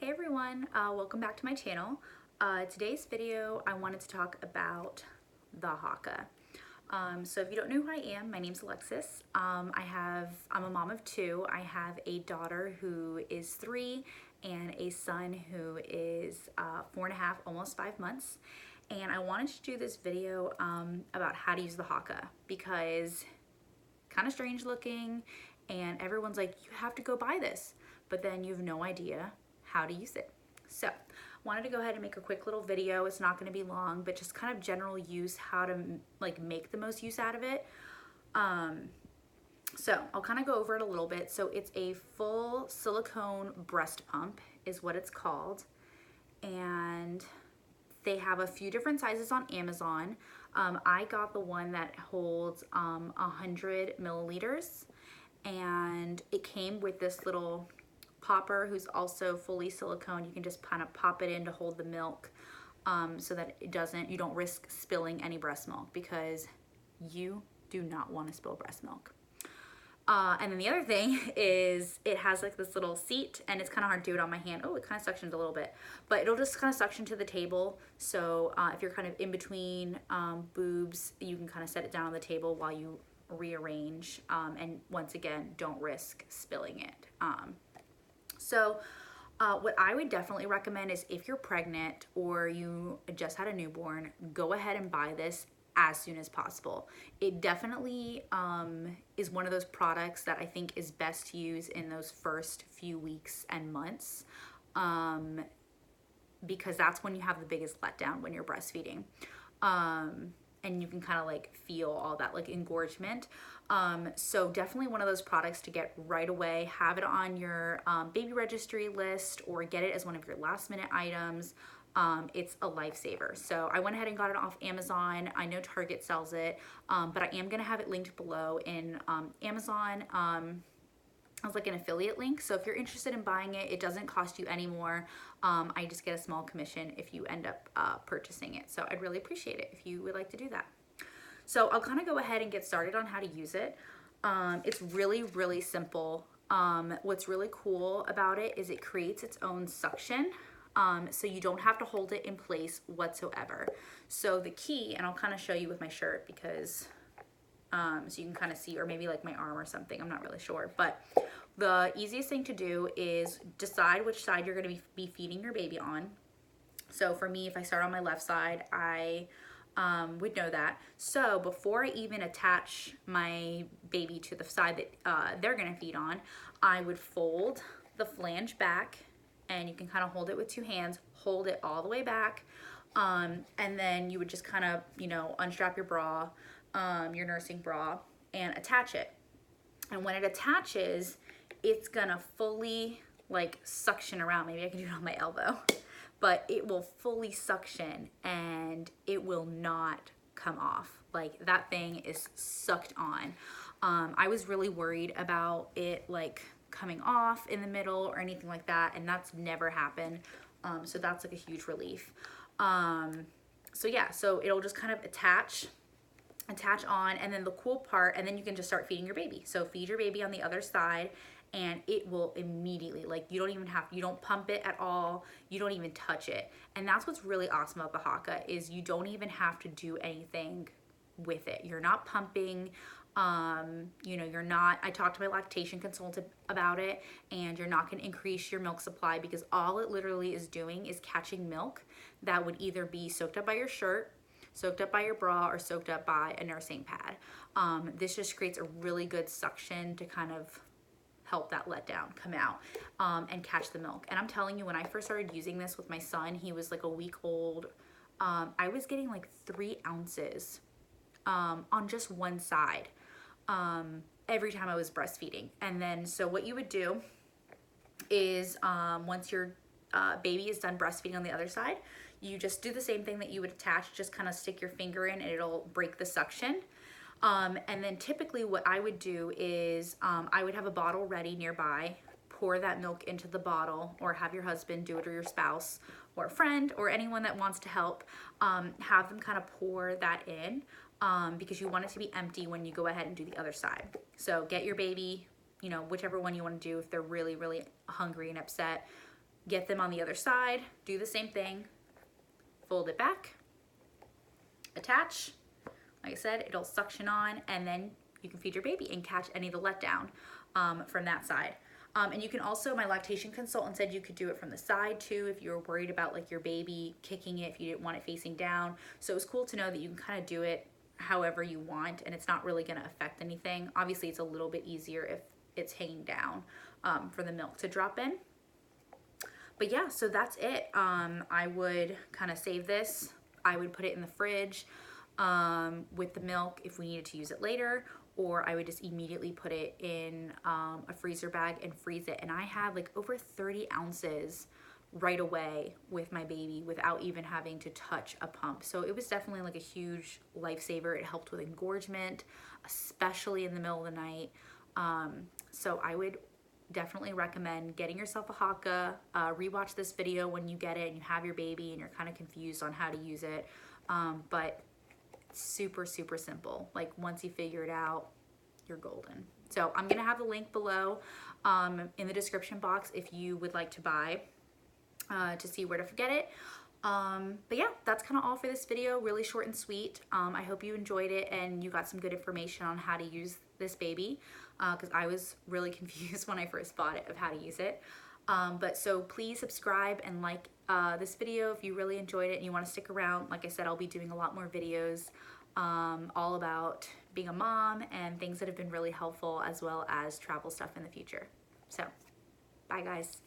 Hey everyone, welcome back to my channel. Today's video I wanted to talk about the Haakaa. So if you don't know who I am, my name's Alexis. I'm a mom of two. I have a daughter who is 3 and a son who is 4.5, almost 5 months. And I wanted to do this video about how to use the Haakaa because kind of strange looking and everyone's like, you have to go buy this, but then you have no idea how to use it. So wanted to go ahead and make a quick little video. It's not going to be long, but just kind of general use, how to like make the most use out of it. So I'll kind of go over it a little bit. So it's a full silicone breast pump is what it's called. And they have a few different sizes on Amazon. I got the one that holds 100 milliliters, and it came with this little popper who's also fully silicone. You can just kind of pop it in to hold the milk so that you don't risk spilling any breast milk, because you do not want to spill breast milk. And then the other thing is it has like this little seat, and it's kind of hard to do it on my hand. Oh, it kind of suctions a little bit, but it'll just kind of suction to the table. So if you're kind of in between boobs, you can kind of set it down on the table while you rearrange. And once again, don't risk spilling it. So what I would definitely recommend is if you're pregnant or you just had a newborn, go ahead and buy this as soon as possible. It definitely is one of those products that I think is best to use in those first few weeks and months, because that's when you have the biggest letdown when you're breastfeeding. And you can kind of like feel all that like engorgement. So definitely one of those products to get right away. Have it on your baby registry list or get it as one of your last minute items. It's a lifesaver. So I went ahead and got it off Amazon. I know Target sells it, but I am gonna have it linked below in Amazon. As like an affiliate link. So if you're interested in buying it, it doesn't cost you any more. I just get a small commission if you end up purchasing it. So I'd really appreciate it if you would like to do that. So I'll kind of go ahead and get started on how to use it. It's really, really simple. What's really cool about it is it creates its own suction. So you don't have to hold it in place whatsoever. So the key, and I'll kind of show you with my shirt because so you can kind of see, or maybe like my arm or something, I'm not really sure. But the easiest thing to do is decide which side you're going to be feeding your baby on. So for me, if I start on my left side, I would know that. So before I even attach my baby to the side that they're going to feed on, I would fold the flange back, and you can kind of hold it with 2 hands, hold it all the way back. And then you would just kind of, unstrap your bra, your nursing bra, and attach it. And when it attaches, it's gonna fully like suction around. Maybe I can do it on my elbow, but it will fully suction and it will not come off. Like that thing is sucked on. I was really worried about it like coming off in the middle or anything like that, and that's never happened. So that's like a huge relief. So yeah, so it'll just kind of attach on, and then the cool part, and then you can just start feeding your baby. So feed your baby on the other side, and it will immediately, like you don't pump it at all, you don't even touch it. And that's what's really awesome about the Haakaa, is you don't even have to do anything with it. You're not pumping, you're not, I talked to my lactation consultant about it, and you're not going to increase your milk supply, because all it literally is doing is catching milk that would either be soaked up by your shirt, soaked up by your bra, or soaked up by a nursing pad. This just creates a really good suction to kind of help that letdown come out and catch the milk. And I'm telling you, when I first started using this with my son, he was like a week old, I was getting like 3 ounces on just one side every time I was breastfeeding. And then so what you would do is once your baby is done breastfeeding on the other side, you just do the same thing that you would attach, just kind of stick your finger in and it'll break the suction. And then typically what I would do is I would have a bottle ready nearby, pour that milk into the bottle, or have your husband do it, or your spouse or a friend or anyone that wants to help, have them kind of pour that in, because you want it to be empty when you go ahead and do the other side. So get your baby, whichever one you want to do. If they're really, really hungry and upset, get them on the other side, do the same thing, fold it back, attach. Like I said, it'll suction on, and then you can feed your baby and catch any of the letdown from that side. And you can also, my lactation consultant said you could do it from the side too if you were worried about like your baby kicking it, if you didn't want it facing down. So it was cool to know that you can kind of do it however you want, and it's not really going to affect anything. Obviously, it's a little bit easier if it's hanging down for the milk to drop in. But yeah, so that's it. I would kind of save this. I would put it in the fridge with the milk if we needed to use it later, or I would just immediately put it in a freezer bag and freeze it. And I had like over 30 ounces right away with my baby without even having to touch a pump. So it was definitely like a huge lifesaver. It helped with engorgement, especially in the middle of the night. So I would definitely recommend getting yourself a Haakaa. Rewatch this video when you get it and you have your baby and you're kind of confused on how to use it. But super, super simple. Like once you figure it out, you're golden. So I'm gonna have the link below in the description box if you would like to buy to see where to get it. But yeah, that's kind of all for this video. Really short and sweet. I hope you enjoyed it and you got some good information on how to use this baby, because I was really confused when I first bought it of how to use it. But so please subscribe and like this video if you really enjoyed it and you want to stick around. Like I said, I'll be doing a lot more videos all about being a mom and things that have been really helpful, as well as travel stuff in the future. So bye guys.